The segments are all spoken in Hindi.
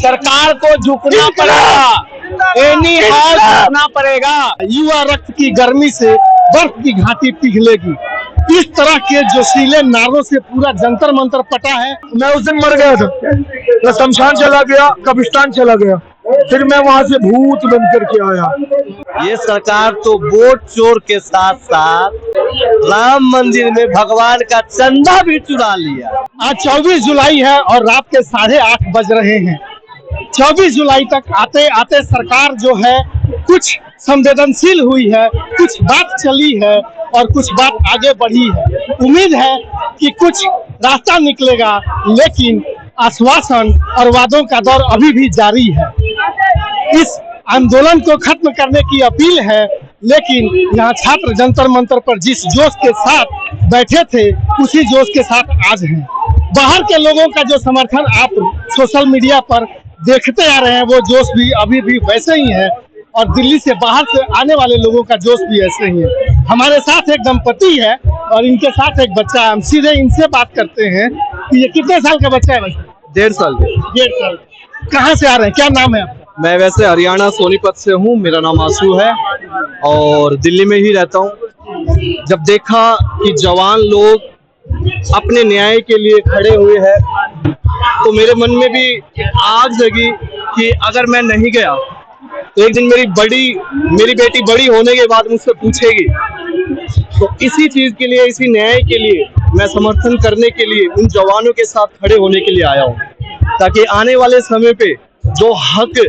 सरकार को झुकना पड़ेगा, एनी हाल झुकना पड़ेगा। युवा रक्त की गर्मी से बर्फ की घाटी पिघलेगी। इस तरह के जोशीले नारों से पूरा जंतर मंतर पटा है। मैं उस दिन मर गया था, तो शमशान चला गया, कब्रिस्तान चला गया, फिर मैं वहां से भूत बन करके आया। ये सरकार तो वोट चोर के साथ साथ राम मंदिर में भगवान का चंदा भी चुरा लिया। आज 24 जुलाई है और रात के 8:30 बज रहे हैं। 24 जुलाई तक आते आते सरकार जो है कुछ संवेदनशील हुई है, कुछ बात चली है और कुछ बात आगे बढ़ी है। उम्मीद है कि कुछ रास्ता निकलेगा, लेकिन आश्वासन और वादों का दौर अभी भी जारी है। इस आंदोलन को खत्म करने की अपील है, लेकिन यहाँ छात्र जंतर मंतर पर जिस जोश के साथ बैठे थे उसी जोश के साथ आज हैं। बाहर के लोगों का जो समर्थन आप सोशल मीडिया पर देखते आ रहे हैं वो जोश भी अभी भी वैसे ही है और दिल्ली से बाहर से आने वाले लोगों का जोश भी ऐसे ही है। हमारे साथ एक दंपति है और इनके साथ एक बच्चा है। हम सीधे इनसे बात करते हैं कि ये कितने साल का बच्चा है? 1.5 साल। 1.5 साल। कहाँ से आ रहे हैं, क्या नाम है आपका? मैं वैसे हरियाणा सोनीपत से हूँ, मेरा नाम आंसू है और दिल्ली में ही रहता हूँ। जब देखा कि जवान लोग अपने न्याय के लिए खड़े हुए हैं तो मेरे मन में भी आग जगी कि अगर मैं नहीं गया तो एक दिन मेरी बेटी बड़ी होने के बाद मुझसे पूछेगी। तो इसी चीज के लिए, इसी न्याय के लिए मैं समर्थन करने के लिए उन जवानों के साथ खड़े होने के लिए आया हूँ, ताकि आने वाले समय पे जो हक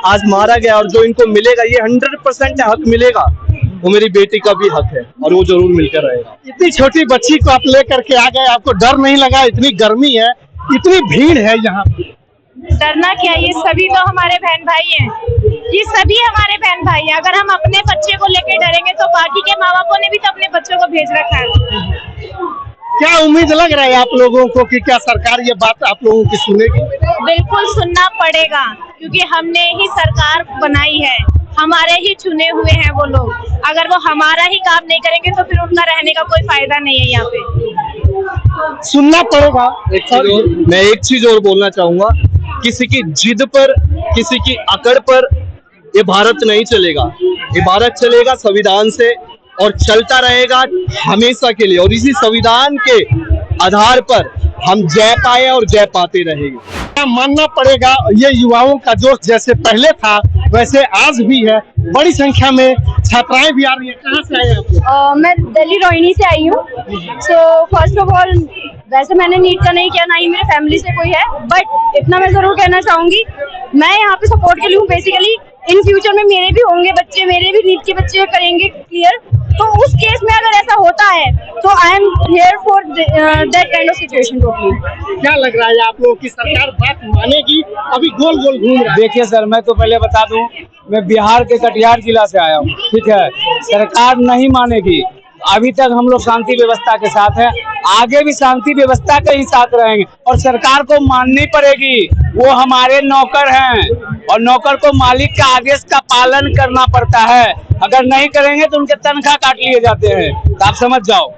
आज मारा गया और जो इनको मिलेगा, ये 100% हक मिलेगा, वो मेरी बेटी का भी हक है और वो जरूर मिलकर रहेगा। इतनी छोटी बच्ची को आप लेकर के आ गए, आपको डर नहीं लगा? इतनी गर्मी है, इतनी भीड़ है यहाँ। डरना क्या, ये सभी तो हमारे बहन भाई हैं, ये सभी हमारे बहन भाई हैं। अगर हम अपने बच्चे को लेकर डरेंगे तो बाकी के माँ बापों ने भी तो अपने बच्चों को भेज रखा है। क्या उम्मीद लग रहा है आप लोगों को कि क्या सरकार ये बात आप लोगों की सुनेगी? बिल्कुल सुनना पड़ेगा, क्योंकि हमने ही सरकार बनाई है, हमारे ही चुने हुए हैं वो लोग। अगर वो हमारा ही काम नहीं करेंगे तो फिर उनका रहने का कोई फायदा नहीं है यहाँ पे। सुनना पड़ेगा। मैं एक चीज और बोलना चाहूंगा, किसी की जिद पर, किसी की अकड़ पर ये भारत नहीं चलेगा। ये भारत चलेगा संविधान से और चलता रहेगा हमेशा के लिए, और इसी संविधान के आधार पर हम जय पाए और जय पाते रहेंगे। मानना पड़ेगा ये युवाओं का जोश जैसे पहले था वैसे आज भी है। बड़ी संख्या में छात्राएं भी आ रही है। कहाँ से आए आप? मैं दिल्ली रोहिणी से आई हूँ। सो फर्स्ट ऑफ ऑल, वैसे मैंने नीट का नहीं किया, ना ही मेरे फैमिली से कोई है, बट इतना मैं जरूर कहना चाहूंगी, मैं यहाँ पे सपोर्ट के लिए हूँ। बेसिकली इन फ्यूचर में मेरे भी होंगे बच्चे, मेरे भी नीट के बच्चे करेंगे क्लियर, तो उस केस में अगर ऐसा होता है तो I am here for that kind of situation. क्या लग रहा है आप लोगों की सरकार बात मानेगी? अभी गोल गोल घूम रहा है। देखिए सर, मैं तो पहले बता दूं, मैं बिहार के कटिहार जिला से आया हूँ, ठीक है। सरकार नहीं मानेगी। अभी तक हम लोग शांति व्यवस्था के साथ हैं, आगे भी शांति व्यवस्था के ही साथ रहेंगे और सरकार को माननी पड़ेगी। वो हमारे नौकर हैं और नौकर को मालिक का आदेश का पालन करना पड़ता है। अगर नहीं करेंगे तो उनके तनख्वाह काट लिए जाते हैं, तो आप समझ जाओ।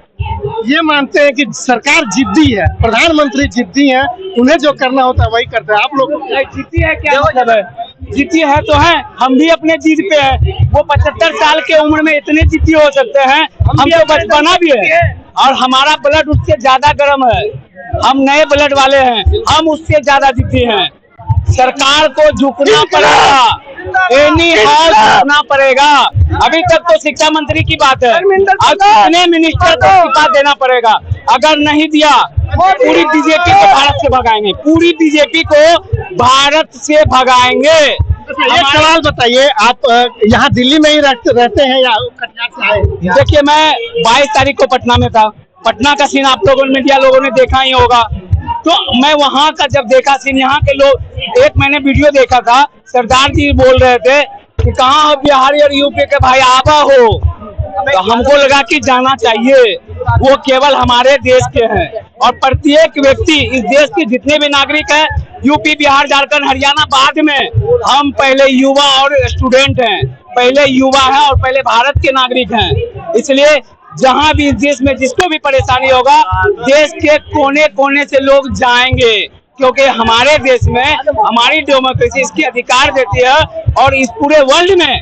ये मानते हैं कि सरकार जिद्दी है, प्रधानमंत्री जिद्दी है, उन्हें जो करना होता है वही करते हैं। आप लोग जिद्दी है क्या मतलब है? जिद्दी है तो है, हम भी अपने जिद पे है। वो 75 साल के उम्र में इतने जिद्दी हो सकते हैं, हम तो बचपना भी है और हमारा ब्लड उससे ज्यादा गर्म है। हम नए ब्लड वाले हैं, हम उससे ज्यादा जिद्दी हैं। सरकार को झुकना पड़ेगा, एनी हाल झुकना पड़ेगा। अभी तक तो शिक्षा मंत्री की बात है, अब कितने मिनिस्टर को इस्तीफा देना पड़ेगा। अगर नहीं दिया पूरी बीजेपी को भारत से भगाएंगे, पूरी बीजेपी को भारत से भगाएंगे। एक सवाल बताइए, आप यहाँ दिल्ली में ही रहते हैं या कटिहार से आए? देखिए, मैं 22 तारीख को पटना में था। पटना का सीन आप लोगों ने, मीडिया लोगों ने देखा ही होगा। तो मैं वहाँ का जब देखा सीन, यहाँ के लोग, एक मैंने वीडियो देखा था, सरदार जी बोल रहे थे कि कहाँ हो बिहारी और यूपी के भाई, आबा हो। तो हमको लगा कि जाना चाहिए, वो केवल हमारे देश के हैं और प्रत्येक व्यक्ति, इस देश के जितने भी नागरिक हैं, यूपी, बिहार, झारखंड, हरियाणा बाद में, हम पहले युवा और स्टूडेंट हैं, पहले युवा हैं और पहले भारत के नागरिक हैं। इसलिए जहां भी इस देश में जिसको भी परेशानी होगा, देश के कोने कोने से लोग जाएंगे, क्योंकि हमारे देश में हमारी डेमोक्रेसी इसकी अधिकार देती है और इस पूरे वर्ल्ड में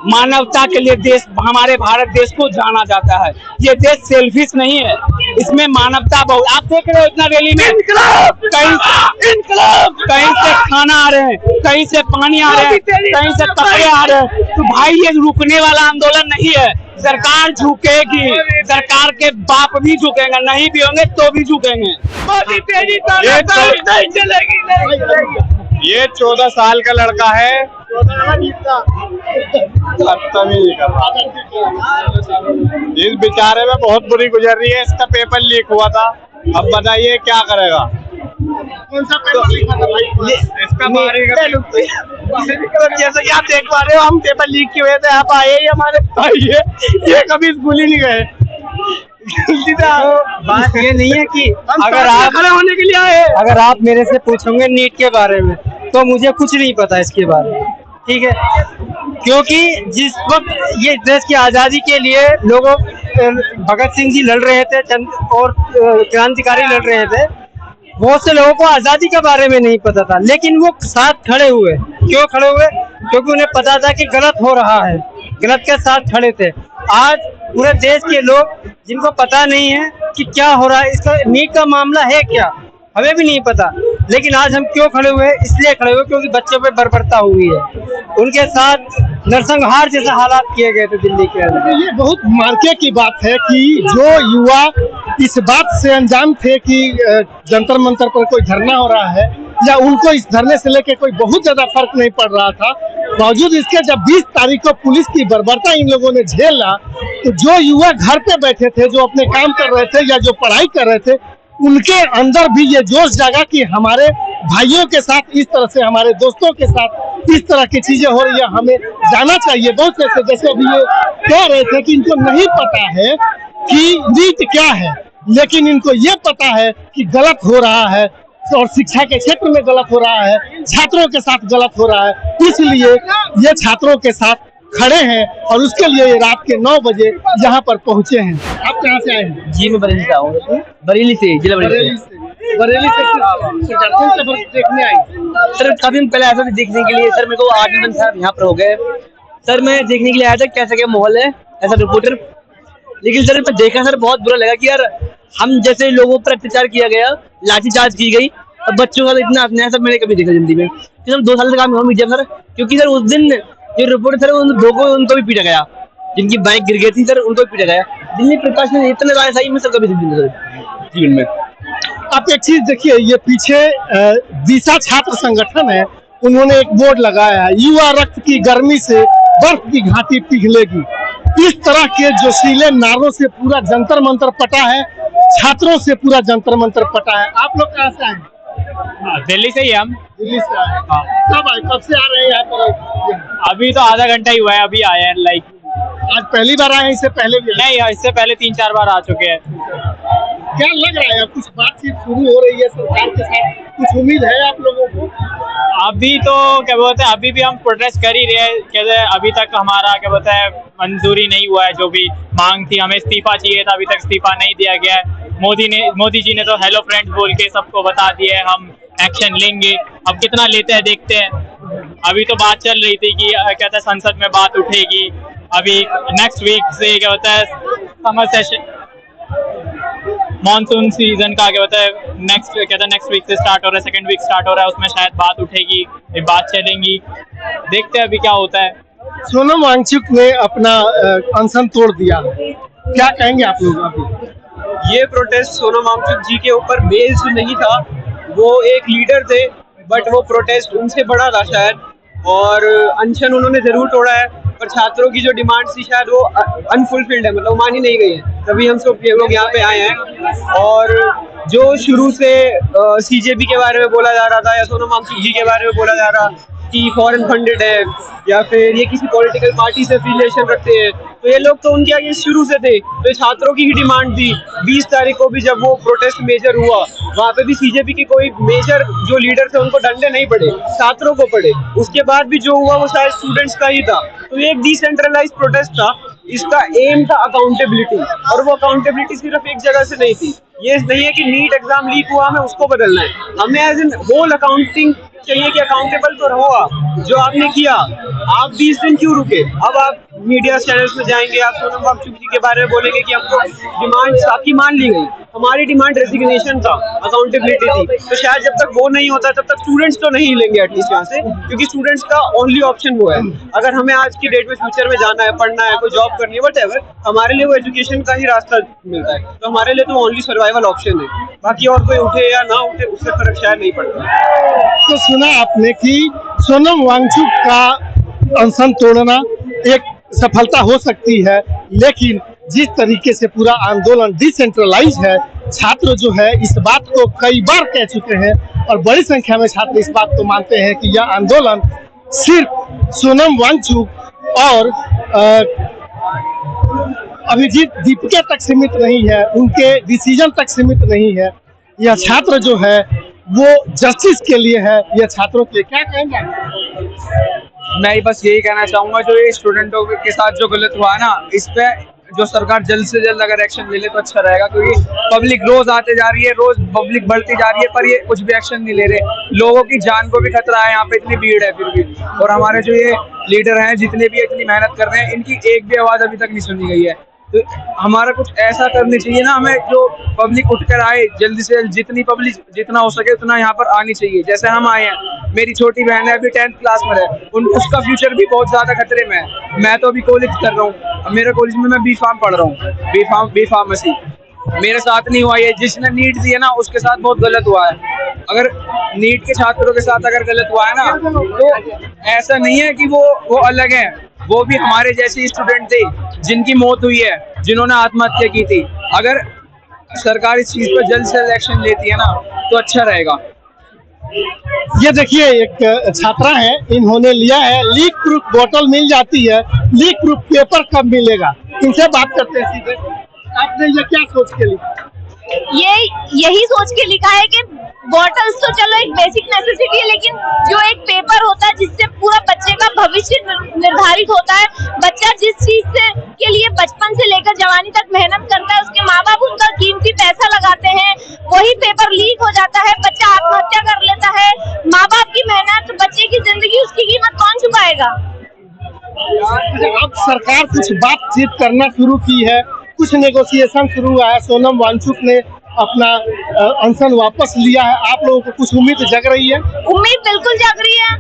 मानवता के लिए देश हमारे भारत देश को जाना जाता है। ये देश सेल्फिश नहीं है, इसमें मानवता बहुत। आप देख रहे हो इतना रैली में कहीं से खाना आ रहे हैं, कहीं से पानी आ रहे हैं, कहीं से कपड़े आ रहे हैं। तो भाई ये रुकने वाला आंदोलन नहीं है। सरकार झुकेगी, सरकार के बाप भी झुकेंगे, नहीं भी होंगे तो भी झुकेंगे। ये 14 साल का लड़का है, इस बेचारे में बहुत बुरी गुजर रही है। इसका पेपर लीक हुआ था, अब बताइए क्या करेगा। कौन सा पेपर लिखा था भाई? इसका जैसे कि आप देख पा रहे हो, हम पेपर लीक की वजह से आप आए ही हमारे भाई है, ये कभी स्कूल ही नहीं गए। बात ये नहीं है कि अगर आप खड़े होने के लिए आए, अगर आप मेरे से पूछोगे नीट के बारे में तो मुझे कुछ नहीं पता इसके बारे में, ठीक है। क्योंकि जिस वक्त ये देश की आज़ादी के लिए लोगों भगत सिंह जी लड़ रहे थे और क्रांतिकारी लड़ रहे थे, बहुत से लोगों को आज़ादी के बारे में नहीं पता था, लेकिन वो साथ खड़े हुए। क्यों खड़े हुए? क्योंकि उन्हें पता था कि गलत हो रहा है, गलत के साथ खड़े थे। आज पूरे देश के लोग जिनको पता नहीं है कि क्या हो रहा है, इसका नीट का मामला है क्या, हमें भी नहीं पता, लेकिन आज हम क्यों खड़े हुए? इसलिए खड़े हुए क्योंकि बच्चों पे बर्बरता हुई है, उनके साथ नरसंहार जैसे हालात किए गए थे दिल्ली के अंदर। ये बहुत मार्के की बात है कि जो युवा इस बात से अनजान थे कि जंतर मंतर पर कोई धरना हो रहा है या उनको इस धरने से लेके कोई बहुत ज्यादा फर्क नहीं पड़ रहा था, बावजूद इसके जब 20 तारीख को पुलिस की बर्बरता इन लोगों ने झेला, तो जो युवा घर पे बैठे थे, जो अपने काम कर रहे थे या जो पढ़ाई कर रहे थे, उनके अंदर भी ये जोश जागा कि हमारे भाइयों के साथ इस तरह से, हमारे दोस्तों के साथ इस तरह की चीजें हो रही है, हमें जाना चाहिए। बहुत से जैसे अभी ये कह रहे थे कि इनको नहीं पता है कि नीट क्या है, लेकिन इनको ये पता है कि गलत हो रहा है और शिक्षा के क्षेत्र में गलत हो रहा है, छात्रों के साथ गलत हो रहा है, इसलिए ये छात्रों के साथ खड़े हैं और उसके लिए ये रात के 9 बजे यहाँ पर पहुँचे हैं। आप कहाँ से आए हैं? जी मैं बरेली से आऊँ, बरेली से, जिला बरेली से देखने आए सर। काफी दिन पहले आया था देखने के लिए सर, मेरे को 8 दिन सर यहाँ पर हो गए सर। मैं देखने के लिए आया था कैसा क्या माहौल है ऐसा रिपोर्टर, लेकिन सर मैं देखा सर बहुत बुरा लगा कि यार हम जैसे लोगों पर अत्याचार किया गया, लाठीचार्ज की गई, अब बच्चों का तो इतना अन्याय सर मैंने कभी देखा जिंदगी में। फिर हम 2 साल से काम हुआ मीडिया सर, क्योंकि सर उस दिन जो रिपोर्टर सर उन दो को उनको भी पीटा गया, जिनकी बाइक गिर गई थी सर उनको भी पीटा गया। दिल्ली प्रकाश ने इतने राय सही में सर कभी जीवन में। आप एक चीज देखिए, ये पीछे दिशा छात्र संगठन है, उन्होंने एक बोर्ड लगाया है, युवा रक्त की गर्मी से बर्फ की घाटी पिघलेगी। इस तरह के जोशीले नारों से पूरा जंतर मंतर पटा है, छात्रों से पूरा जंतर मंतर पटा है। आप लोग कहाँ से आए? दिल्ली से ही हम। दिल्ली से आए। कब आए, कब से आ रहे हैं यहाँ पर? अभी तो आधा घंटा ही हुआ है, अभी आए हैं। लाइक आज पहली बार आए हैं, इससे पहले भी आए? नहीं, इससे पहले 3-4 बार आ चुके हैं। क्या लग रहा है, कुछ बातचीत शुरू हो रही है सरकार के साथ, कुछ उम्मीद है आप लोगों को? अभी तो क्या बोलते हैं, अभी भी हम प्रोटेस्ट कर ही रहे हैं। कहते हैं अभी तक हमारा क्या बोलते हैं मंजूरी नहीं हुआ है, जो भी मांग थी, हमें इस्तीफा चाहिए था, अभी तक इस्तीफा नहीं दिया गया है। मोदी जी ने तो हेलो फ्रेंड्स बोल के सबको बता दिया है हम एक्शन लेंगे, अब कितना लेते हैं देखते हैं। अभी तो बात चल रही थी कि कहते हैं संसद में बात उठेगी, अभी नेक्स्ट वीक से क्या होता है समर सेशन, मॉनसून सीजन का क्या होता है नेक्स्ट वीक से स्टार्ट हो रहा है, 2nd वीक स्टार्ट हो रहा है, उसमें शायद बात उठेगी, बात चलेंगी, देखते हैं अभी क्या होता है। सोनम वांगचुक ने अपना अनशन तोड़ दिया, क्या कहेंगे आप लोग? अभी ये प्रोटेस्ट सोनम वांगचुक जी के ऊपर बेस्ड नहीं था, वो एक लीडर थे, बट वो प्रोटेस्ट उनसे बड़ा था शायद, और अनशन उन्होंने जरूर तोड़ा है, पर छात्रों की जो डिमांड्स थी शायद वो अनफुलफिल्ड है, मतलब मानी नहीं गई है, तभी हम सब लोग यहाँ पे आए हैं। और जो शुरू से सीजेपी के बारे में बोला जा रहा था या सोनम वांगचुक जी के बारे में बोला जा रहा कि फॉरेन फंडेड है या फिर ये किसी पॉलिटिकल पार्टी से एफिलिएशन रखते हैं, तो ये लोग तो उनके आगे शुरू से थे। तो छात्रों की ही डिमांड थी। 20 तारीख को भी जब वो प्रोटेस्ट मेजर हुआ, वहाँ पे भी सीजेपी की कोई मेजर जो लीडर थे उनको डंडे नहीं पड़े, छात्रों को पड़े। उसके बाद भी जो हुआ वो शायद स्टूडेंट्स का ही था। तो ये एक डिसेंट्रलाइज प्रोटेस्ट था, इसका एम था अकाउंटेबिलिटी, और वो अकाउंटेबिलिटी सिर्फ एक जगह से नहीं थी, ये नहीं है कि नीट एग्जाम लीक हुआ हमें उसको बदलना है, हमें एज इन होल अकाउंटिंग चाहिए कि अकाउंटेबल तो रहो आप, जो आपने किया। आप 20 दिन क्यों रुके? अब आप मीडिया चैनल्स में जाएंगे, आप सोनम वांगचुक जी के बारे में बोलेंगे कि हमको डिमांड आपकी मान ली गई। हमारी डिमांड रेजिग्नेशन था, अकाउंटेबिलिटी थी, तो शायद जब तक वो नहीं होता तब तक स्टूडेंट्स तो नहीं लेंगे एटलीस्ट यहाँ से, क्योंकि स्टूडेंट्स का ओनली ऑप्शन वो है। अगर हमें आज की डेट में फ्यूचर में जाना है, पढ़ना है, कोई जॉब करनी है, वटएवर, हमारे लिए वो एजुकेशन का ही रास्ता मिलता है, तो हमारे लिए तो ओनली सर्वाइवल ऑप्शन है। बाकी और कोई उठे या ना उठे उससे फर्क शायद नहीं पड़ता। तो सुना आपने कि सोनम वांगचुक का अनशन तोड़ना एक सफलता हो सकती है, लेकिन जिस तरीके से पूरा आंदोलन डिसेंट्रलाइज है, छात्र जो है इस बात को कई बार कह चुके हैं और बड़ी संख्या में छात्र इस बात को मानते हैं कि यह आंदोलन सिर्फ सोनम वांगचुक और अभिजीत दीपिका तक सीमित नहीं है, उनके डिसीजन तक सीमित नहीं है। यह छात्र जो है वो जस्टिस के लिए है, यह छात्रों के लिए। क्या कहेंगे? मैं बस यही कहना चाहूंगा, जो ये स्टूडेंटों के साथ जो गलत हुआ है ना, इस पे जो सरकार जल्द से जल्द अगर एक्शन ले ले तो अच्छा रहेगा, क्योंकि पब्लिक रोज आते जा रही है, रोज पब्लिक बढ़ती जा रही है, पर ये कुछ भी एक्शन नहीं ले रहे। लोगों की जान को भी खतरा है, यहाँ पे इतनी भीड़ है फिर भी, और हमारे जो ये लीडर हैं जितने भी इतनी मेहनत कर रहे हैं, इनकी एक भी आवाज अभी तक नहीं सुनी गई है। तो हमारा कुछ ऐसा करनी चाहिए ना, हमें जो पब्लिक उठकर आए जल्दी से जल्द, जितनी पब्लिक जितना हो सके उतना यहाँ पर आनी चाहिए। जैसे हम आए हैं, मेरी छोटी बहन है अभी 10th क्लास में है, उसका फ्यूचर भी बहुत ज्यादा खतरे में है। मैं तो अभी कॉलेज कर रहा हूँ, मेरे कॉलेज में मैं B.Pharm पढ़ रहा हूँ, बी फार्मेसी। मेरे साथ नहीं हुआ ये, जिसने नीट दी है ना उसके साथ बहुत गलत हुआ है। अगर नीट के छात्रों के साथ अगर गलत हुआ है ना, तो ऐसा नहीं है कि वो अलग है, वो भी हमारे जैसे स्टूडेंट थे जिनकी मौत हुई है, जिन्होंने आत्महत्या की थी। अगर सरकार इस चीज पर जल्द से जल्द एक्शन लेती है ना तो अच्छा रहेगा। ये देखिए एक छात्रा है, इन्होंने लिया है लीक प्रूफ बोतल मिल जाती है, लीक प्रूफ पेपर कब मिलेगा? इनसे बात करते हैं सीधे। आपने ये क्या सोच के लिखा? यही सोच के लिखा है कि बॉटल्स तो चलो एक बेसिक नेसेसिटी है, लेकिन जो एक पेपर होता है जिससे पूरा बच्चे का भविष्य निर्धारित होता है, बच्चा जिस चीज से के लिए बचपन से लेकर जवानी तक मेहनत करता है, उसके माँ बाप उनका कीमती पैसा लगाते हैं, वही पेपर लीक हो जाता है, बच्चा आत्महत्या कर लेता है। माँ बाप की मेहनत, बच्चे की जिंदगी, उसकी कीमत कौन चुकाएगा? अब सरकार कुछ बातचीत करना शुरू की है, कुछ नेगोशिएशन शुरू हुआ है, सोनम वांगचुक ने अपना अनशन वापस लिया है। आप लोगों को कुछ उम्मीद जग रही है? उम्मीद बिल्कुल जग रही है।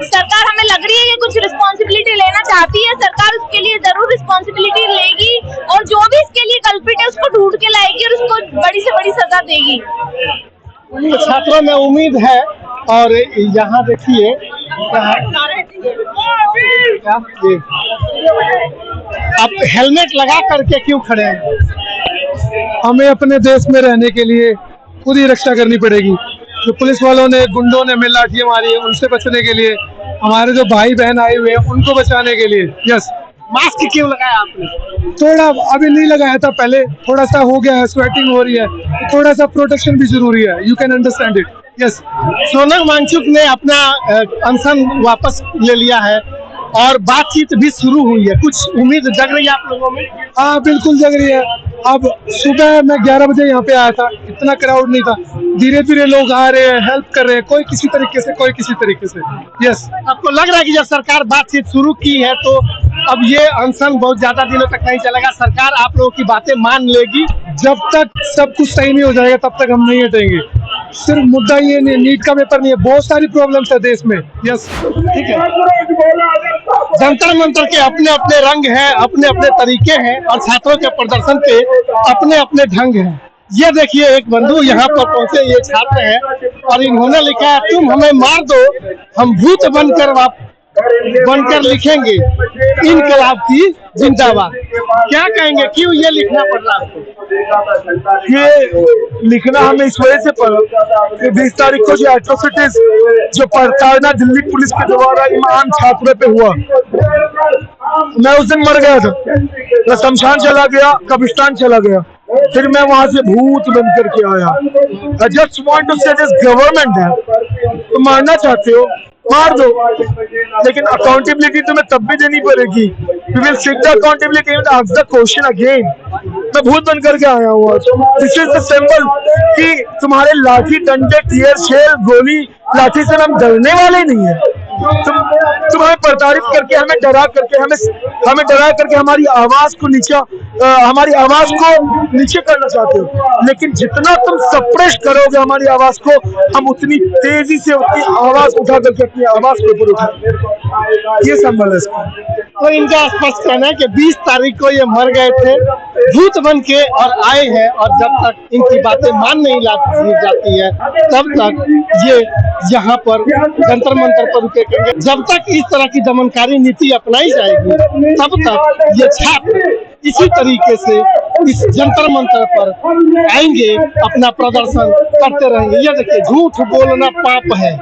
सरकार, हमें लग रही है कि कुछ रिस्पॉन्सिबिलिटी लेना चाहती है सरकार, उसके लिए जरूर रिस्पॉन्सिबिलिटी लेगी और जो भी इसके लिए कल्प्रिट है उसको ढूंढ के लाएगी और उसको बड़ी से बड़ी सजा देगी। तो छात्रों में उम्मीद है। और यहाँ देखिए आप हेलमेट लगा करके क्यों खड़े हैं? हमें अपने देश में रहने के लिए खुद ही रक्षा करनी पड़ेगी। जो पुलिस वालों ने, गुंडों ने हमें लाठियां मारी है, उनसे बचने के लिए, हमारे जो भाई बहन आए हुए हैं उनको बचाने के लिए। यस। मास्क क्यों लगाया आपने? थोड़ा अभी नहीं लगाया था, पहले थोड़ा सा हो गया है, स्वेटिंग हो रही है, तो थोड़ा सा प्रोटेक्शन भी जरूरी है। You can understand it. Yes. Sonam Wangchuk ने अपना अनशन वापस ले लिया है और बातचीत भी शुरू हुई है, कुछ उम्मीद जग रही है आप लोगों में? हाँ बिल्कुल जग रही है। अब सुबह मैं 11 बजे यहाँ पे आया था, इतना क्राउड नहीं था, धीरे धीरे लोग आ रहे हैं, हेल्प कर रहे हैं, कोई किसी तरीके से, कोई किसी तरीके से। यस। आपको लग रहा है कि जब सरकार बातचीत शुरू की है तो अब ये अनशन बहुत ज्यादा दिनों तक नहीं चलेगा, सरकार आप लोगों की बातें मान लेगी? जब तक सब कुछ सही नहीं हो जाएगा तब तक हम नहीं हटेंगे। सिर्फ मुद्दा ये नहीं, नीट का पेपर नहीं है, बहुत सारी प्रॉब्लम्स है देश में। यस। ठीक है। जंतर मंतर के अपने अपने रंग हैं, अपने अपने तरीके हैं और छात्रों के प्रदर्शन के अपने अपने ढंग हैं। ये देखिए एक बंधु यहाँ पर पहुंचे, ये छात्र हैं और इन्होंने लिखा है, तुम हमें मार दो, हम भूत बनकर लिखेंगे इनकलाब की जिंदाबाद। क्या कहेंगे, क्यों ये लिखना पड़ रहा है? ये लिखना हमें इस वजह से पड़ा कि 20 तारीख को जो एट्रोसिटीज जो प्रताड़ना दिल्ली पुलिस के द्वारा ईमान छात्रों पे हुआ, मैं उस दिन मर गया था, मैं शमशान चला गया, कब्रिस्तान चला गया, फिर मैं वहां से भूत बन करके आया। I just want to say this government है, तुम मारना चाहते हो मार दो, लेकिन अकाउंटेबिलिटी तुम्हें तब भी देनी पड़ेगी। We will seek the accountability and ask the question again। मैं भूत बन करके आया हूँ आज। दिस इज द सिंबल कि तुम्हारे लाठी डंडे टीयर शेल गोली लाठी से हम डरने वाले नहीं है। तुम हमें प्रताड़ित करके हमें डरा करके हमारी आवाज को नीचे करना चाहते हो, लेकिन जितना तुम सप्रेस करोगे हमारी आवाज को, हम उतनी तेजी से उतनी आवाज उठा करके अपनी आवाज के ऊपर उठाएंगे। ये संभल है इसका। तो इनका स्पष्ट कहना है कि 20 तारीख को ये मर गए थे भूत बन के और आए हैं, और जब तक इनकी बातें मान नहीं जाती है तब तक ये यहाँ पर जंतर मंतर पर रुकेंगे। जब तक इस तरह की दमनकारी नीति अपनाई जाएगी तब तक ये छात्र इसी तरीके से इस जंतर मंतर पर आएंगे, अपना प्रदर्शन करते रहेंगे। ये देखिए, झूठ बोलना पाप है,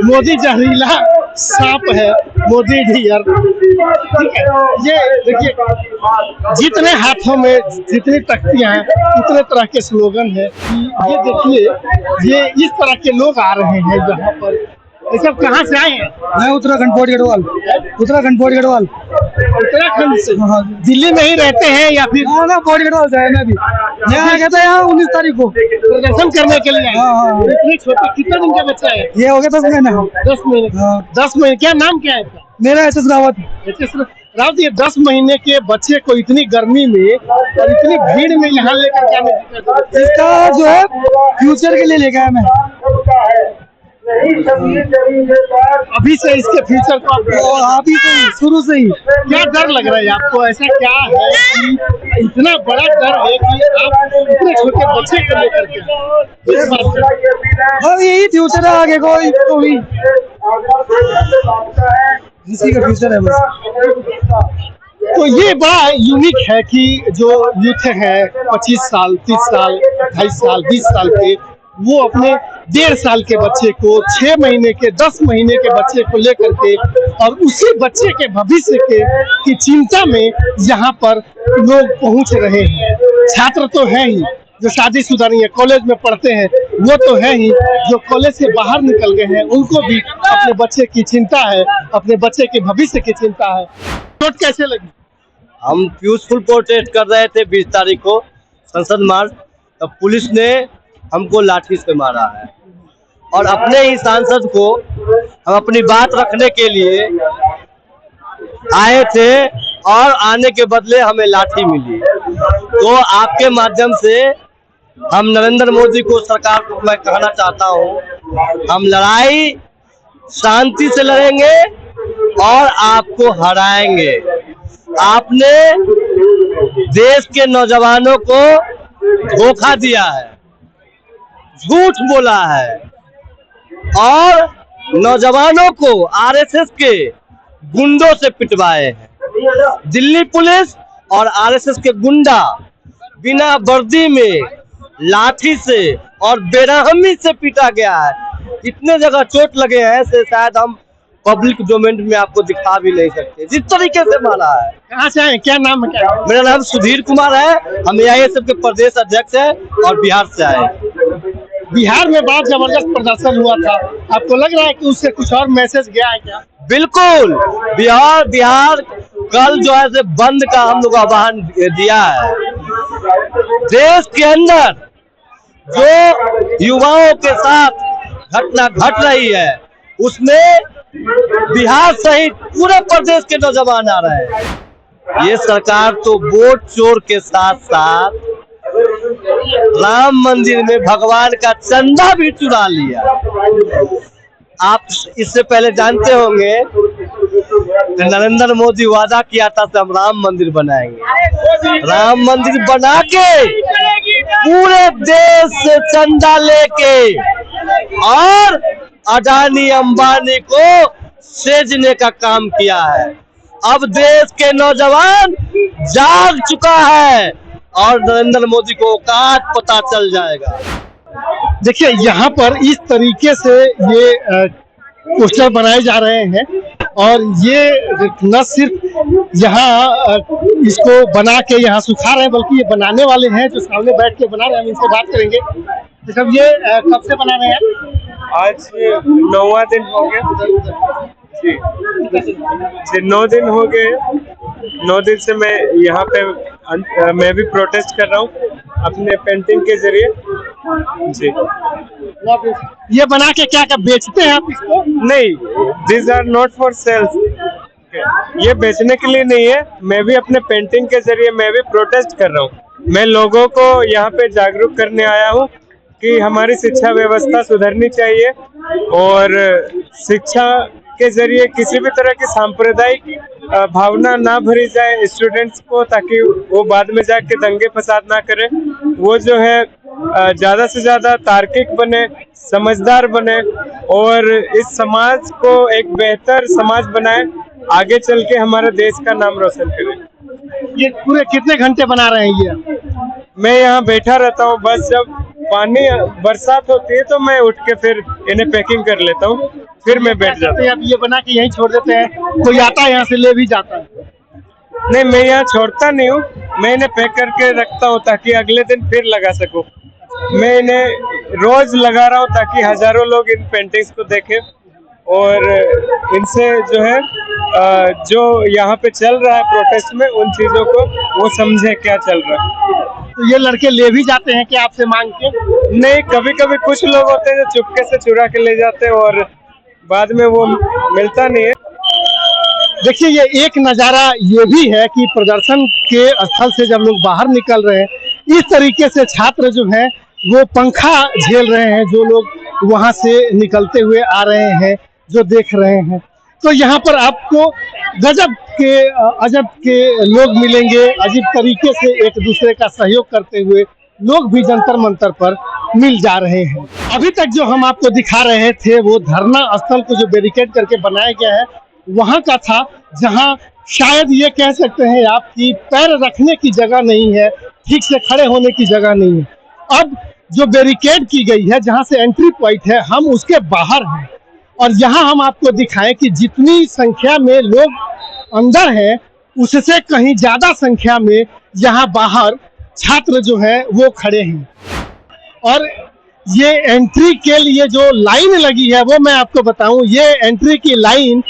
मोदी जहरीला सांप है, मोदी डियर। ठीक है, ये देखिए, जितने हाथों में जितनी तख्तियां हैं उतने तरह के स्लोगन है। ये देखिए, ये इस तरह के लोग आ रहे हैं यहाँ पर। ये सब कहाँ से आए हैं? मैं उत्तराखंड पोर्ट गढ़वाल। उत्तराखंड से। दिल्ली में ही रहते हैं या फिर? ना पोर्ट गढ़वाल से है। मैं भी यहाँ गया था, यहाँ 19 तारीख को प्रदर्शन करने के लिए आए। इतने छोटे, कितने दिन का बच्चा है? ये हो गया 10 महीने। 10 महीने। 10 महीने। क्या नाम क्या है इसका? मेरा एचएस रावत। रावत, ये 10 महीने के बच्चे को इतनी गर्मी में और इतनी भीड़ में यहाँ लेकर क्या नहीं? इसका जो है फ्यूचर के लिए लेके आया मैं। अभी से इसके फ्यूचर को अभी से शुरू से ही क्या डर लग रहा है आपको? ऐसा क्या है कि इतना बड़ा डर है कि आप इतने छोटे बच्चे को लेकर के? अब यही फ्यूचर है आगे को, इसको भी इसी का फ्यूचर है बस। तो ये बड़ा यूनिक है कि जो यूथ है 25 साल, 30 साल, 28 साल, 20 साल के, वो अपने 1.5 साल के बच्चे को, 6 महीने के, 10 महीने के बच्चे को लेकर के और उसी बच्चे के भविष्य की चिंता में यहाँ पर लोग पहुंच रहे हैं। छात्र तो है ही जो शादीशुदा नहीं है, कॉलेज में पढ़ते हैं वो तो है ही, जो कॉलेज से बाहर निकल गए हैं उनको भी अपने बच्चे की चिंता है, अपने बच्चे के भविष्य की चिंता है। चोट कैसे लगी? हम पीसफुल प्रोटेस्ट कर रहे थे 20 तारीख को संसद मार्च, तब पुलिस ने हमको लाठी से मारा है, और अपने ही सांसद को हम अपनी बात रखने के लिए आए थे और आने के बदले हमें लाठी मिली। तो आपके माध्यम से हम नरेंद्र मोदी को, सरकार को मैं कहना चाहता हूँ, हम लड़ाई शांति से लड़ेंगे और आपको हराएंगे। आपने देश के नौजवानों को धोखा दिया है, झूठ बोला है और नौजवानों को आरएसएस के गुंडों से पिटवाए हैं। दिल्ली पुलिस और आरएसएस के गुंडा बिना वर्दी में लाठी से और बेरहमी से पीटा गया है। इतने जगह चोट लगे हैं से शायद हम पब्लिक डोमेन में आपको दिखा भी नहीं सकते, जिस तरीके से मारा है। कहाँ से आए? क्या नाम है? क्या? मेरा नाम सुधीर कुमार है, हम AISF के प्रदेश अध्यक्ष हैं और बिहार से आए। बिहार में बहुत जबरदस्त प्रदर्शन हुआ था, आपको लग रहा है कि उससे कुछ और मैसेज गया है क्या? बिल्कुल, बिहार कल जो है से बंद का हम लोग आह्वान दिया है। देश के अंदर जो युवाओं के साथ घटना घट रही है उसमें बिहार सहित पूरे प्रदेश के नौजवान आ रहे हैं। ये सरकार तो वोट चोर के साथ साथ राम मंदिर में भगवान का चंदा भी चुरा लिया। आप इससे पहले जानते होंगे नरेंद्र मोदी वादा किया था कि हम राम मंदिर बनाएंगे। राम मंदिर बना के पूरे देश से चंदा लेके और अडानी अंबानी को सेजने का काम किया है। अब देश के नौजवान जाग चुका है और नरेंद्र मोदी को औकात पता चल जाएगा। देखिए, यहाँ पर इस तरीके से ये पोस्टर बनाए जा रहे हैं और ये न सिर्फ यहाँ इसको बना के यहाँ सुखा रहे हैं, बल्कि ये बनाने वाले हैं जो सामने बैठ के बना रहे हैं। हम इनसे बात करेंगे। तो सब ये कब से बना रहे हैं? आज 9वां दिन हो गया जी, 9 दिन हो गए 9 दिन से मैं यहाँ पे मैं भी प्रोटेस्ट कर रहा हूँ अपने पेंटिंग के जरिए जी। ये बना के क्या क्या बेचते हैं आप इसको? नहीं, this are not for sales, ये बेचने के लिए नहीं है। मैं भी अपने पेंटिंग के जरिए मैं भी प्रोटेस्ट कर रहा हूँ। मैं लोगों को यहाँ पे जागरूक करने आया हूँ कि हमारी शिक्षा व्यवस्था सुधरनी चाहिए और शिक्षा के जरिए किसी भी तरह की सांप्रदायिक भावना ना भरी जाए स्टूडेंट्स को, ताकि वो बाद में जाके दंगे फसाद ना करें। वो जो है ज्यादा से ज्यादा तार्किक बने, समझदार बने और इस समाज को एक बेहतर समाज बनाए, आगे चल के हमारे देश का नाम रोशन करें। ये पूरे कितने घंटे बना रहे हैं ये? मैं यहाँ बैठा रहता हूँ, बस जब पानी बरसात होती है तो मैं उठ के फिर इन्हें पैकिंग कर लेता हूँ, फिर मैं बैठ जाता हूँ। आप ये बना के यहीं छोड़ देते हैं, कोई आता है यहाँ से ले भी जाता है? नहीं, मैं यहाँ छोड़ता नहीं हूँ, मैं इन्हें पैक करके रखता हूँ ताकि अगले दिन फिर लगा सकूँ। मैं इन्हें रोज लगा रहा हूँ ताकि हजारों लोग इन पेंटिंग्स को देखें और इनसे जो है जो यहाँ पे चल रहा है प्रोटेस्ट में, उन चीजों को वो समझे क्या चल रहा है। तो ये लड़के ले भी जाते हैं कि आपसे मांग के? नहीं, कभी कभी कुछ लोग होते हैं जो चुपके से चुरा के ले जाते हैं और बाद में वो मिलता नहीं है। देखिए, ये एक नज़ारा ये भी है कि प्रदर्शन के स्थल से जब लोग बाहर निकल रहे हैं, इस तरीके से छात्र जो हैं वो पंखा झेल रहे हैं, जो लोग वहाँ से निकलते हुए आ रहे हैं, जो देख रहे हैं। तो यहाँ पर आपको गजब के लोग मिलेंगे, अजीब तरीके से एक दूसरे का सहयोग करते हुए लोग भी जंतर मंतर पर मिल जा रहे हैं। अभी तक जो हम आपको दिखा रहे थे वो धरना स्थल को जो बैरिकेड करके बनाया गया है वहाँ का था, जहाँ शायद ये कह सकते हैं आप कि पैर रखने की जगह नहीं है, ठीक से खड़े होने की जगह नहीं है। अब जो बैरिकेड की गई है, जहाँ से एंट्री पॉइंट है, हम उसके बाहर हैं और यहाँ हम आपको दिखाएं कि जितनी संख्या में लोग अंदर हैं उससे कहीं ज्यादा संख्या में यहाँ बाहर छात्र जो है वो खड़े हैं। और ये एंट्री के लिए जो लाइन लगी है वो मैं आपको बताऊं, ये एंट्री की लाइन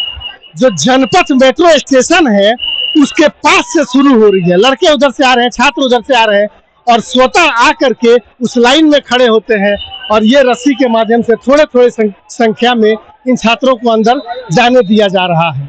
जो जनपथ मेट्रो स्टेशन है उसके पास से शुरू हो रही है। लड़के उधर से आ रहे हैं, छात्र उधर से आ रहे हैं और स्वतः आकर के उस लाइन में खड़े होते हैं और ये रस्सी के माध्यम से थोड़े थोड़े संख्या में इन छात्रों को अंदर जाने दिया जा रहा है।